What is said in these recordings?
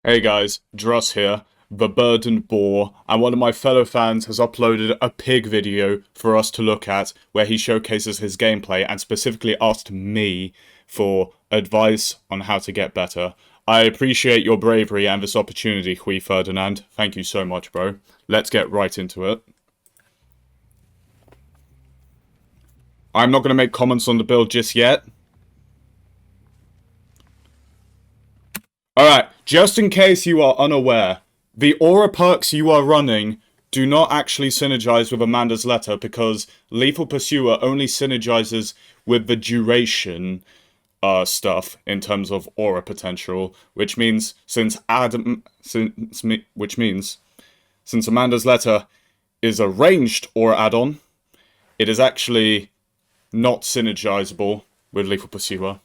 Hey guys, Druss here, the burdened boar, and one of my fellow fans has uploaded a pig video for us to look at where he showcases his gameplay and specifically asked me for advice on how to get better. I appreciate your bravery and this opportunity, Hui Ferdinand. Thank you so much, bro. Let's get right into it. I'm not going to make comments on the build just yet. Alright, just in case you are unaware, the aura perks you are running do not actually synergize with Amanda's Letter because Lethal Pursuer only synergizes with the duration stuff in terms of aura potential, which means since Amanda's Letter is a ranged aura add-on, it is actually not synergizable with Lethal Pursuer.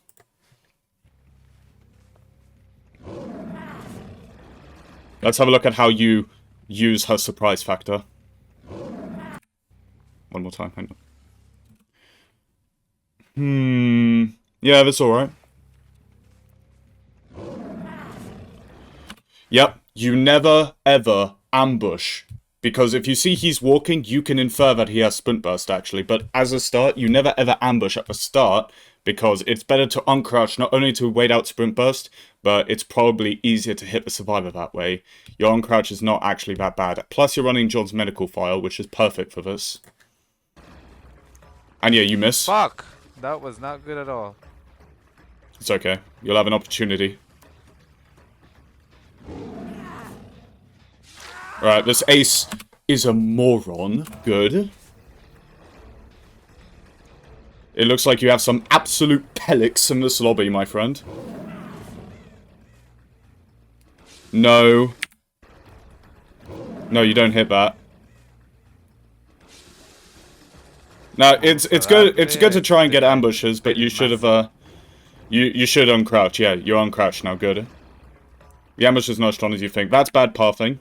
Let's have a look at how you use her surprise factor. One more time, hang on. Yeah, that's alright. Yep, you never ever ambush. Because if you see he's walking, you can infer that he has sprint burst actually. But as a start, you never ever ambush at the start. Because it's better to uncrouch, not only to wait out sprint burst, but it's probably easier to hit the survivor that way. Your uncrouch is not actually that bad. Plus you're running John's medical file, which is perfect for this. And yeah, you miss. Fuck! That was not good at all. It's okay. You'll have an opportunity. Alright, this ace is a moron. Good. It looks like you have some absolute pellets in this lobby, my friend. No. No, you don't hit that. Now, it's good to try and get ambushes, but you should have you should uncrouch. Yeah, you're uncrouched now, good. The ambush is not as strong as you think. That's bad pathing.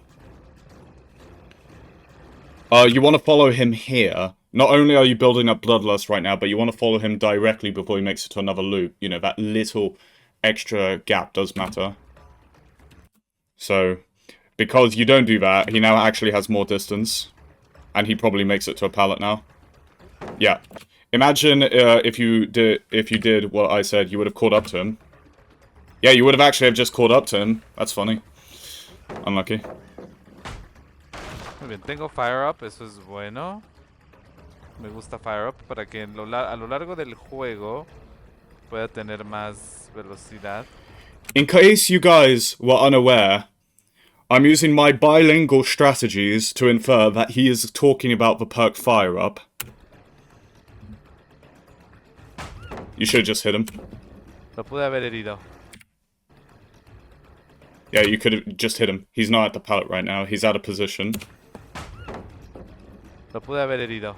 You want to follow him here. Not only are you building up Bloodlust right now, but you want to follow him directly before he makes it to another loop. You know, that little extra gap does matter. So, because you don't do that, he now actually has more distance. And he probably makes it to a pallet now. Yeah. Imagine if you did what I said, you would have caught up to him. Yeah, you would have actually just caught up to him. That's funny. Unlucky. Muy bien, tengo fire up, eso es bueno. Me gusta fire up para que a lo largo del juego pueda tener más velocidad. In case you guys were unaware, I'm using my bilingual strategies to infer that he is talking about the perk fire up. You should have just hit him. Lo pude haber herido. Yeah, you could have just hit him. He's not at the pallet right now. He's out of position. Lo pude haber herido.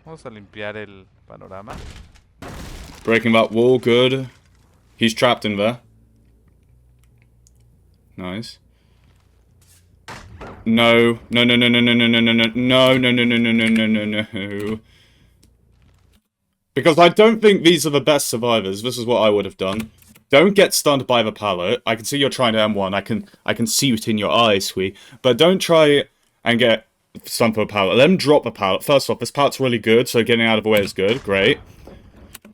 Vamos a limpiar el panorama. Breaking that wall, good. He's trapped in there. Nice. No. No, no, no, no, no, no, no, no, no, no, no, no, no, no, no, no, no, no. Because I don't think these are the best survivors. This is what I would have done. Don't get stunned by the pallet. I can see you're trying to M1. I can see it in your eyes, sweet. But don't try and get stunned for a pallet. Let him drop the pallet. First off, this pallet's really good, so getting out of the way is good. Great.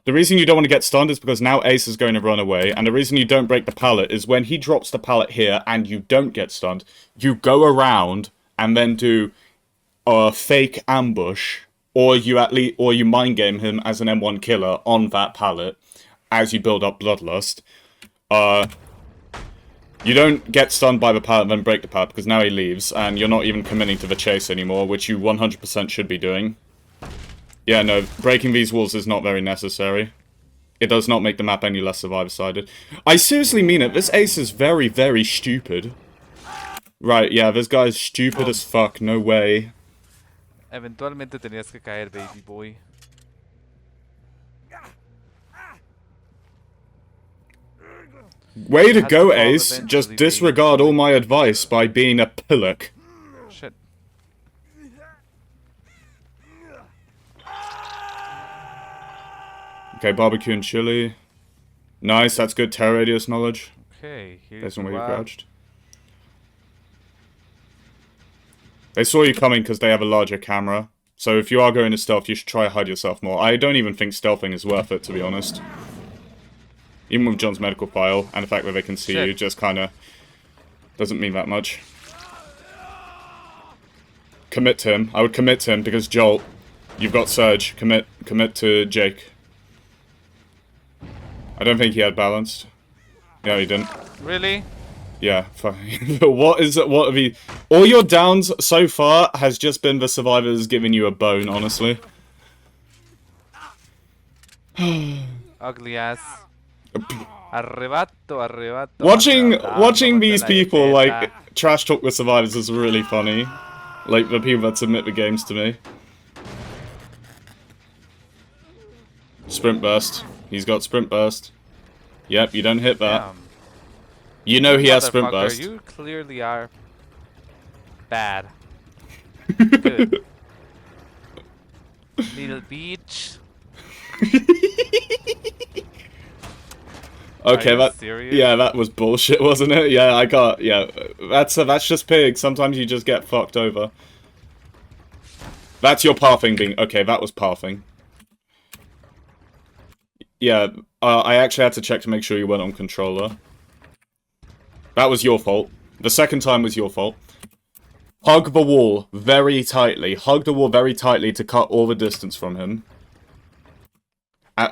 The reason you don't want to get stunned is because now Ace is going to run away. And the reason you don't break the pallet is when he drops the pallet here and you don't get stunned, you go around and then do a fake ambush. Or you mind game him as an M1 killer on that pallet as you build up Bloodlust. You don't get stunned by the pallet and then break the pallet because now he leaves and you're not even committing to the chase anymore, which you 100% should be doing. Yeah, no, breaking these walls is not very necessary. It does not make the map any less survivor-sided. I seriously mean it, this ace is very, very stupid. Right, yeah, this guy's stupid as fuck, no way. Eventualmente tenías que caer, baby boy. Way to go, Ace. Just disregard all my advice by being a pillock. Shit. Okay, barbecue and chili. Nice, that's good terror radius knowledge. Okay, here's Based on where you Druss. crouched. They saw you coming because they have a larger camera. So if you are going to stealth, you should try to hide yourself more. I don't even think stealthing is worth it, to be honest. Even with John's medical file, and the fact that they can see you just kind of doesn't mean that much. Commit to him. I would commit to him because Jolt, you've got Surge. Commit to Jake. I don't think he had balanced. Yeah, he didn't. Really? Yeah, fine. What is it? What have you... All your downs so far has just been the survivors giving you a bone, honestly. Ugly ass. Arrebato. Watching these people, like, trash talk the survivors is really funny. Like, the people that submit the games to me. Sprint burst. He's got sprint burst. Yep, you don't hit that. Damn. You know he has sprint burst. You clearly are bad. Good. Little beach. Okay, that was bullshit, wasn't it? Yeah, I got, yeah, that's just pig. Sometimes you just get fucked over. That's your pathing being, okay, that was pathing. Yeah, I actually had to check to make sure you weren't on controller. That was your fault. The second time was your fault. Hug the wall very tightly. Hug the wall very tightly to cut all the distance from him.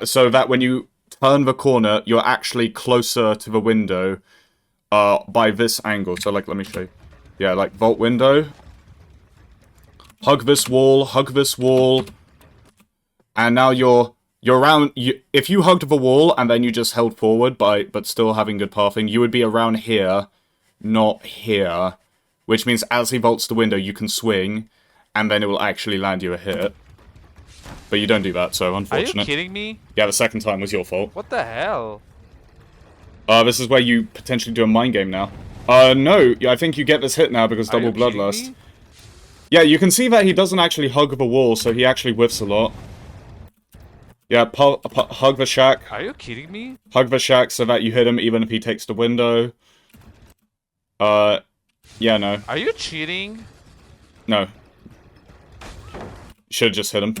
So that when you turn the corner, you're actually closer to the window by this angle. So, like, let me show you. Yeah, like, vault window. Hug this wall. And now you're around... if you hugged the wall and then you just held forward but still having good pathing, you would be around here, not here. Which means as he vaults the window, you can swing, and then it will actually land you a hit. But you don't do that, so unfortunate. Are you kidding me? Yeah, the second time was your fault. What the hell? This is where you potentially do a mind game now. No, I think you get this hit now because double bloodlust. Yeah, you can see that he doesn't actually hug the wall, so he actually whiffs a lot. Yeah, hug the shack. Are you kidding me? Hug the shack so that you hit him even if he takes the window. Yeah, no. Are you cheating? No. Should've just hit him.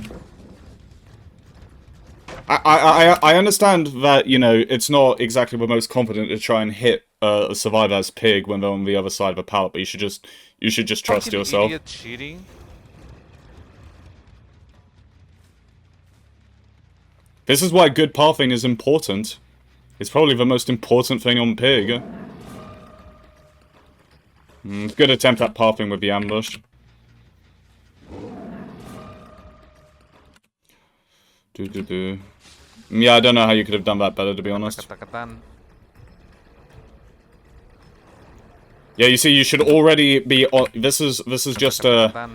I understand that, you know, it's not exactly the most confident to try and hit a survivor as pig when they're on the other side of a pallet, but you should just trust yourself. Idiot cheating. This is why good pathing is important. It's probably the most important thing on pig. Good attempt at pathing with the ambush. Yeah, I don't know how you could have done that better, to be honest. Yeah, you see, you should already be on... This is just a...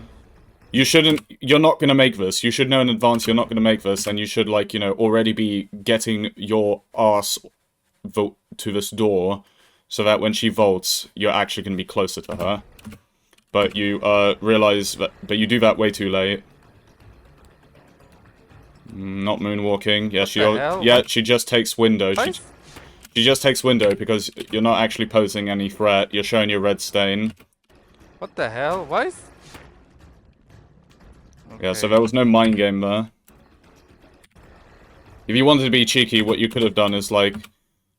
You're not gonna make this. You should know in advance you're not gonna make this, and you should, like, you know, already be getting your ass to this door, so that when she vaults, you're actually gonna be closer to her. But you, realize that... But you do that way too late. Not moonwalking. Yeah, she just takes window. She just takes window because you're not actually posing any threat. You're showing your red stain. What the hell? Why is... Okay. Yeah, so there was no mind game there. If you wanted to be cheeky, what you could have done is, like,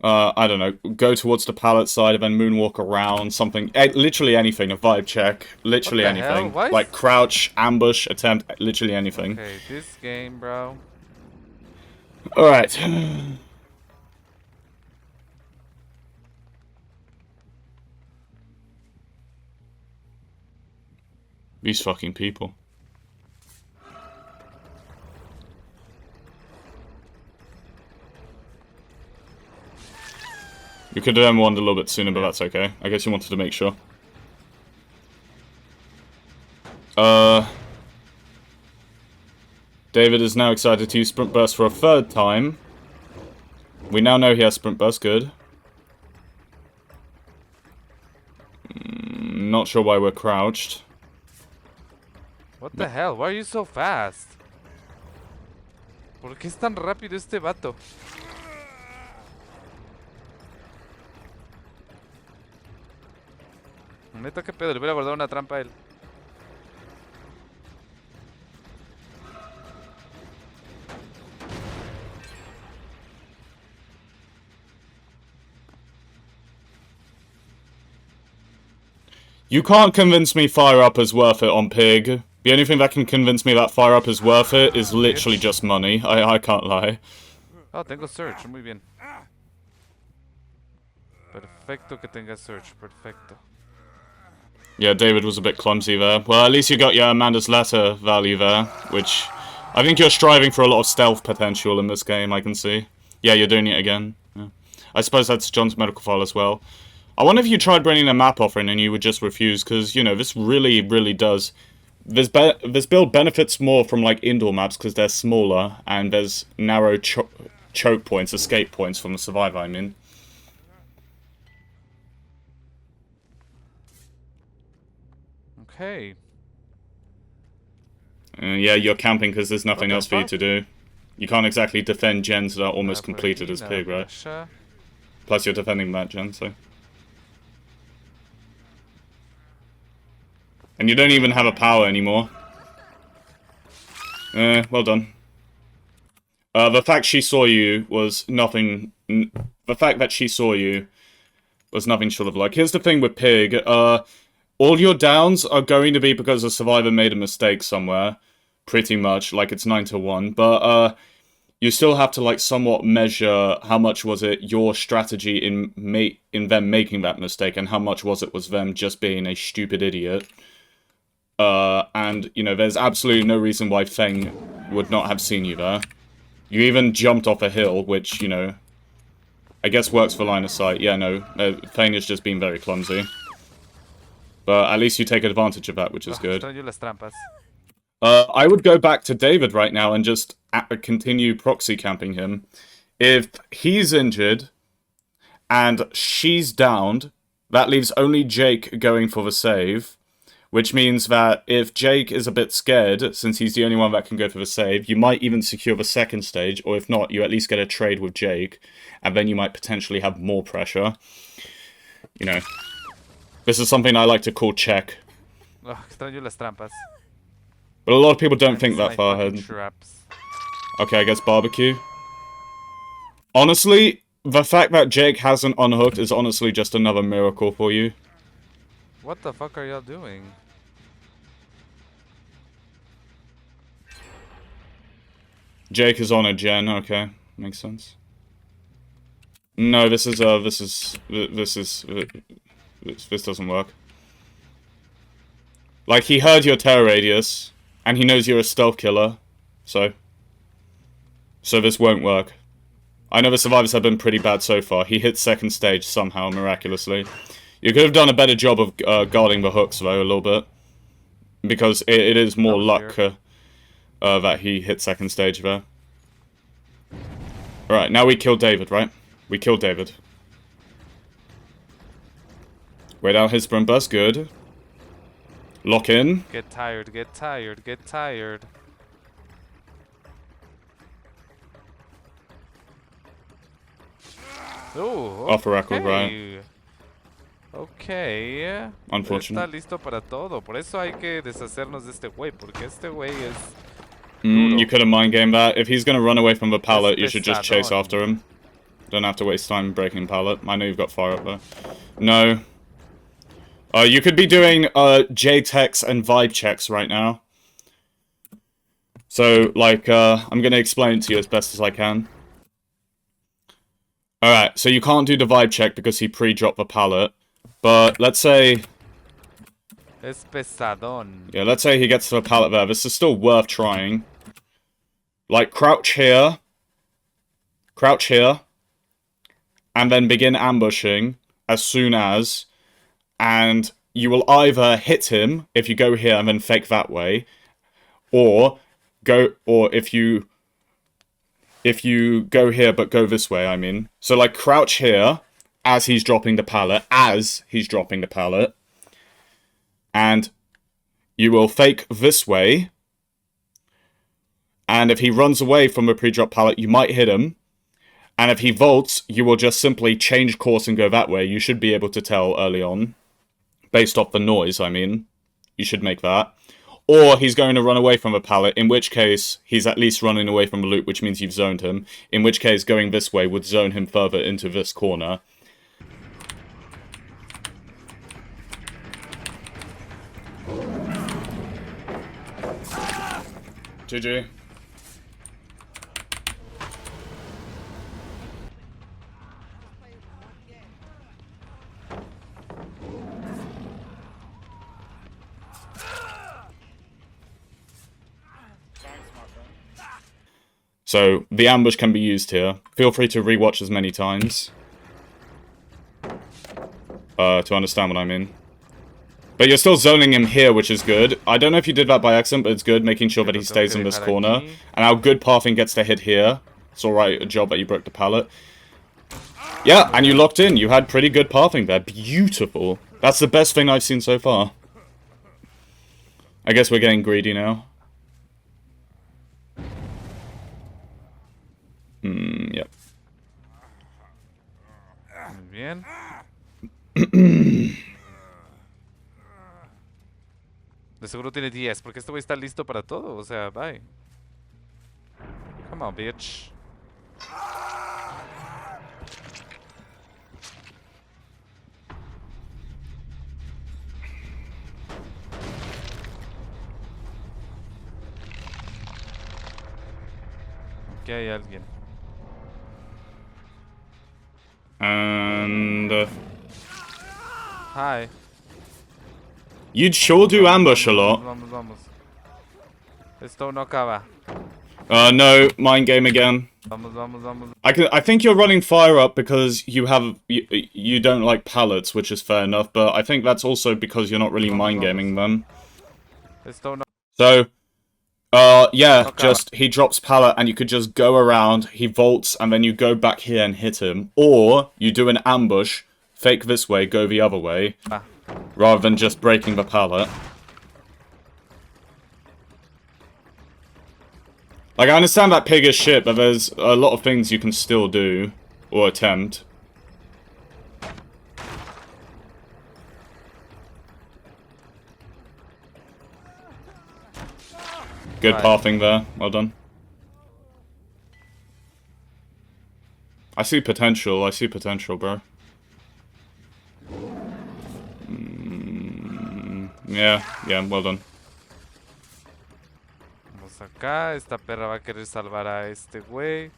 I don't know, go towards the pallet side and then moonwalk around, something, literally anything, a vibe check, literally anything. Like crouch, ambush, attempt, literally anything. Okay, this game, bro. Alright. These fucking people. You could have done one a little bit sooner, but that's okay. I guess you wanted to make sure. David is now excited to use Sprint Burst for a third time. We now know he has Sprint Burst, good. Not sure why we're crouched. What the hell? Why are you so fast? ¿Por qué es tan rápido este vato? Neta, qué pedo, le hubiera guardado una trampa a él. You can't convince me fire up is worth it on Pig. The only thing that can convince me that fire up is worth it is literally just money. I can't lie. Oh, tengo search, muy bien. Perfecto que tenga search, perfecto. Yeah, David was a bit clumsy there. Well, at least you got your Amanda's letter value there, which I think you're striving for a lot of stealth potential in this game, I can see. Yeah, you're doing it again. Yeah. I suppose that's John's medical file as well. I wonder if you tried bringing a map offering and you would just refuse, because, you know, this really, really does... This build benefits more from, like, indoor maps, because they're smaller, and there's narrow choke points, escape points from the survivor, I mean. Okay. Yeah, you're camping because there's nothing What the else for you fuck? to do. You can't exactly defend gens that are almost Nada por completed aquí, as nada Pig, por right? allá. Plus you're defending that gen, so... And you don't even have a power anymore. Well done. The fact she saw you was nothing... The fact that she saw you was nothing short of luck. Here's the thing with Pig, all your downs are going to be because a survivor made a mistake somewhere. Pretty much, like it's 9-1. But, you still have to, like, somewhat measure how much was it your strategy in them making that mistake, and how much was them just being a stupid idiot. And, you know, there's absolutely no reason why Feng would not have seen you there. You even jumped off a hill, which, you know, I guess works for line of sight. Yeah, no, Feng has just been very clumsy. But at least you take advantage of that, which is good. Extraño las trampas. I would go back to David right now and just continue proxy camping him. If he's injured and she's downed, that leaves only Jake going for the save. Which means that if Jake is a bit scared, since he's the only one that can go for the save, you might even secure the second stage, or if not, you at least get a trade with Jake, and then you might potentially have more pressure. You know, this is something I like to call check. Extraño las trampas. But a lot of people don't think My that far fucking ahead. traps. Okay, I guess barbecue. Honestly, the fact that Jake hasn't unhooked is honestly just another miracle for you. What the fuck are y'all doing? Jake is on a gen, okay. Makes sense. No, this doesn't work. Like, he heard your terror radius, and he knows you're a stealth killer, so this won't work. I know the survivors have been pretty bad so far. He hit second stage somehow, miraculously. You could have done a better job of guarding the hooks, though, a little bit. Because it is more luck that he hit second stage there. Alright, now we kill David, right? We kill David. Wait out his sprint burst, good. Lock in. Get tired, get tired, get tired. Oh, Off the record, okay. Ok. Unfortunate. Está listo para todo. Por eso hay que deshacernos de este güey. Porque este güey es... You could have mind gamed that. If he's going to run away from the pallet, you should just chase pesadón. after him. Don't have to waste time breaking pallet. I know you've got fire up there. No. You could be doing J-techs and vibe checks right now. So, like, I'm going to explain it to you as best as I can. Alright, so you can't do the vibe check because he pre-dropped the pallet. But let's say... Es pesadón. Yeah, let's say he gets to the pallet there. This is still worth trying. Like, crouch here, and then begin ambushing as soon as, and you will either hit him if you go here and then fake that way, or if you go here but go this way, I mean. So, like, crouch here as he's dropping the pallet, and you will fake this way, And if he runs away from a pre-drop pallet, you might hit him. And if he vaults, you will just simply change course and go that way. You should be able to tell early on. Based off the noise, I mean. You should make that. Or he's going to run away from a pallet, in which case he's at least running away from a loot, which means you've zoned him. In which case, going this way would zone him further into this corner. GG. So, the ambush can be used here. Feel free to rewatch as many times. To understand what I mean. But you're still zoning him here, which is good. I don't know if you did that by accident, but it's good, making sure that he stays in this corner. And our good pathing gets to hit here. It's alright, a job that you broke the pallet. Yeah, and you locked in. You had pretty good pathing there. Beautiful. That's the best thing I've seen so far. I guess we're getting greedy now. Yep. Muy bien. De seguro tiene 10, porque este güey está listo para todo. O sea, bye. Come on, bitch. Aquí hay alguien. And... Hi. you'd sure do ambush a lot. Vamos, vamos. Esto no acaba. No, mind game again. Vamos, vamos, vamos. I think you're running fire up because you don't like pallets, which is fair enough, but I think that's also because you're not really mind gaming them. Esto no. So, yeah, just he drops pallet and you could just go around, he vaults, and then you go back here and hit him. Or you do an ambush, fake this way, go the other way, rather than just breaking the pallet. Like, I understand that pig is shit, but there's a lot of things you can still do, or attempt. Good pathing there, well done. I see potential, bro. Yeah, well done. Vamos acá. Esta perra va a querer salvar a este güey.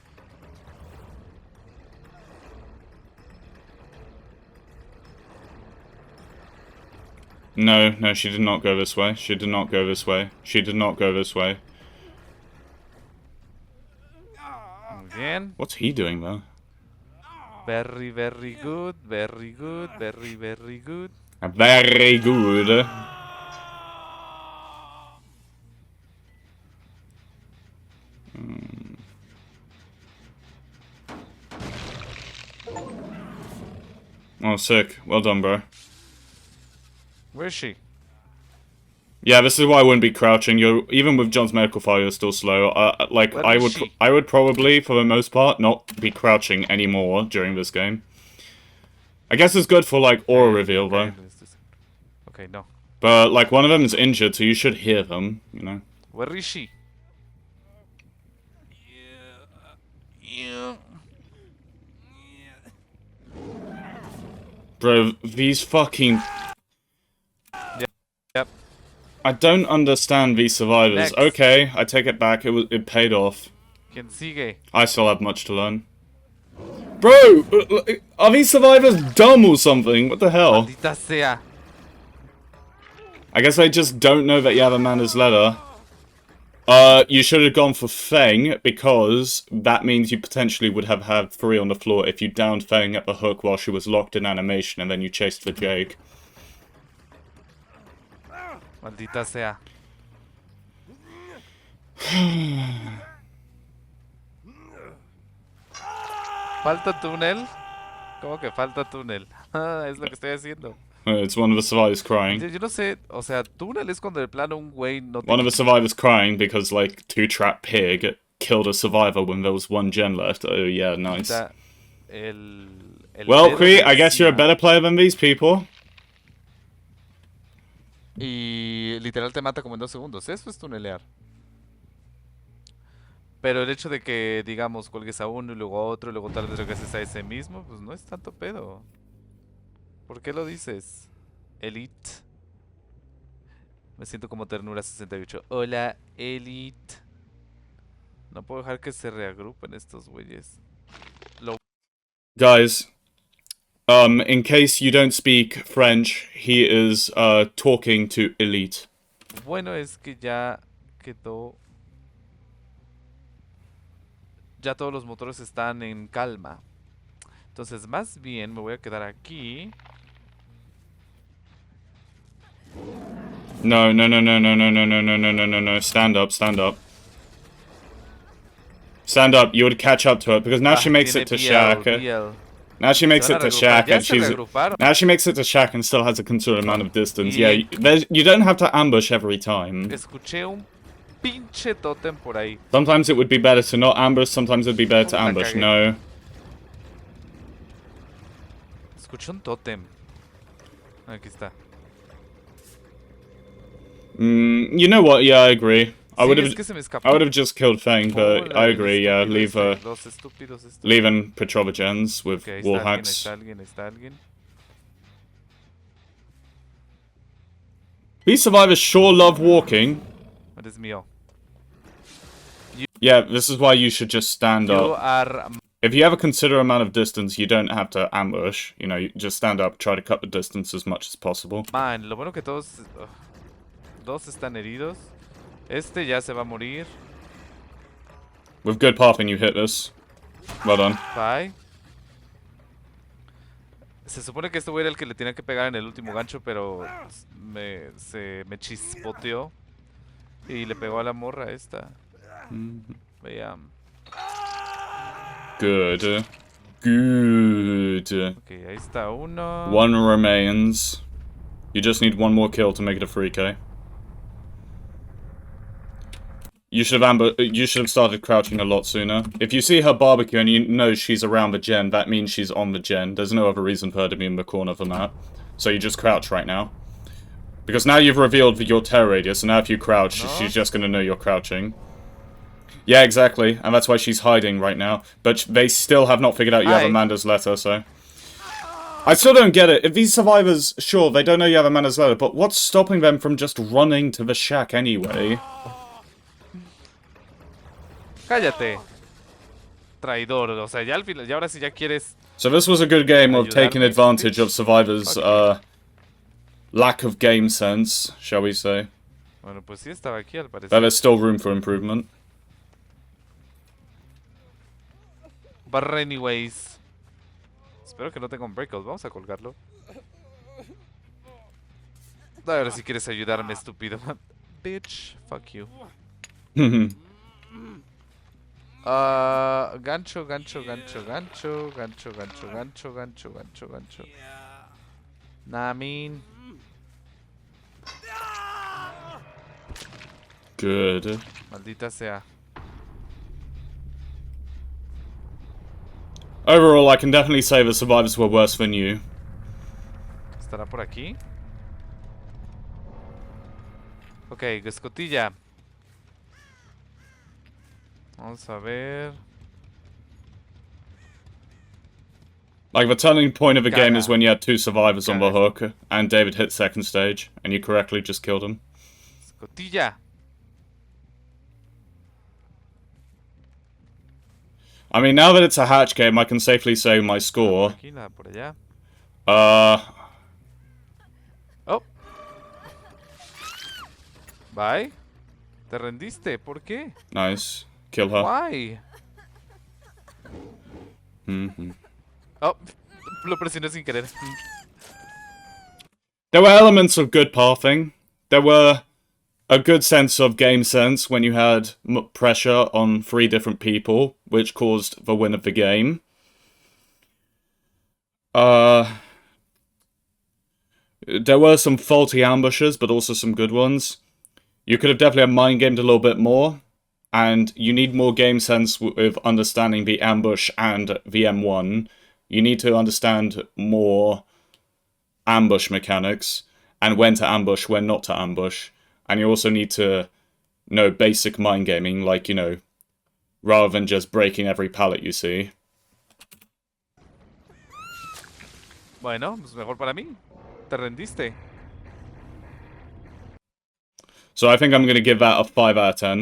No, she did not go this way. She did not go this way. She did not go this way. Muy bien. What's he doing there? Very, very good. Very good. Very, very good. Very good. Oh, sick. Well done, bro. Where is she? Yeah, this is why I wouldn't be crouching. You're even with John's medical file, you're still slow. Like I would probably, for the most part, not be crouching anymore during this game. I guess it's good for like aura reveal though. Okay, no. But like one of them is injured, so you should hear them. You know. Where is she? Bro, these fucking. Yep. I don't understand these survivors. Next. Okay, I take it back. It paid off. ¿Quién sigue? I still have much to learn. Bro, are these survivors dumb or something? What the hell? Maldita sea. I guess I just don't know that you have Amanda's letter. You should have gone for Feng, because that means you potentially would have had 3 on the floor if you downed Feng at the hook while she was locked in animation and then you chased for Jake. Maldita sea. ¿Falta túnel? ¿Cómo que falta túnel? Es lo que estoy haciendo. It's one of the survivors crying. Yo no sé, o sea, túnel es cuando de plano un güey no te... One of the survivors crying because, like, 2-Trap Pig killed a survivor when there was 1 gen left. Oh, yeah, nice. El Well, dedo Cree, I guess you're a encima. better player than these people. Y literal te mata como en 2 segundos. Eso es tunelear. Pero el hecho de que, digamos, cuelgues a uno y luego a otro y luego tal vez regreses a ese mismo, pues no es tanto pedo. ¿Por qué lo dices? Elite. Me siento como ternura 68. Hola, Elite. No puedo dejar que se reagrupen estos güeyes. Guys, in case you don't speak French, he is talking to Elite. Bueno, es que ya quedó... Ya todos los motores están en calma. Entonces, más bien me voy a quedar aquí. No, no, no, no, no, no, no, no, no, no, no, no, no. Stand up, stand up. Stand up, you would catch up to it, because now she makes it to Shaka. Now she makes it to Shaka, and she's... Now she makes it to Shaka and still has a considerable amount of distance. Yeah, you don't have to ambush every time. Escuché un pinche tótem por ahí. Sometimes it would be better to not ambush, sometimes it would be better to ambush. No. Escuché un tótem. Aquí está. You know what? Yeah, I agree. I would Es que se me escapó. have just killed Fang, but I agree. Yeah, leave Los estúpidos estos. leaving Petrova gens with Okay, wall está hacks. alguien, está alguien. These survivors sure love walking. Eres mío. Yeah, this is why you should just stand You up. are... If you have a considerable amount of distance, you don't have to ambush. You know, you just stand up, try to cut the distance as much as possible. Man, lo bueno que todos... Dos están heridos. Este ya se va a morir. With good pathing, you hit this. Well done. Bye. Se supone que este güey era el que le tenía que pegar en el último gancho, pero se me chispoteó. Y le pegó a la morra esta. Vean. Good. Good. Ok, ahí está uno. 1 remains. You just need 1 more kill to make it a 3K. You should have started crouching a lot sooner. If you see her barbecue and you know she's around the gen, that means she's on the gen. There's no other reason for her to be in the corner of the map. So you just crouch right now. Because now you've revealed your terror radius, and now if you crouch, she's just gonna know you're crouching. Yeah, exactly, and that's why she's hiding right now. But they still have not figured out you have Amanda's letter, so... I still don't get it. If these survivors, sure, they don't know you have Amanda's letter, but what's stopping them from just running to the shack anyway? Cállate. Traidor, o sea, ya al final, ya ahora sí ya quieres... So this was a good game of taking advantage of survivors' lack of game sense, shall we say. Bueno, pues sí estaba aquí al parecer. But there's still room for improvement. But anyways. Espero que no tenga un breakout, vamos a colgarlo. Ahora si quieres ayudarme, estúpido. Bitch, fuck you. Gancho, gancho, gancho, gancho, gancho, gancho, gancho, gancho, gancho, gancho. Nah, I mean... Good. Maldita sea. Overall, I can definitely say the survivors were worse than you. ¿Estará por aquí? Ok, escotilla. Vamos a ver. Like, the turning point of the game is when you had 2 survivors on the hook, and David hit 2nd stage, and you correctly just killed him. Escotilla. I mean, now that it's a hatch game, I can safely say my score. Por aquí, nada por allá. Oh. Bye. Te rendiste, ¿por qué? Nice. Kill her. Why? Oh, lo presioné sin querer. There were elements of good pathing. There were a good sense of game sense when you had pressure on 3 different people, which caused the win of the game. There were some faulty ambushes, but also some good ones. You could have definitely mind gamed a little bit more, and you need more game sense with understanding the ambush and VM1. You need to understand more ambush mechanics, and when to ambush, when not to ambush. And you also need to know basic mind gaming, like, you know, rather than just breaking every pallet you see. Bueno, pues mejor para mí. Te rendiste. So I think I'm going to give that a 5 out of 10.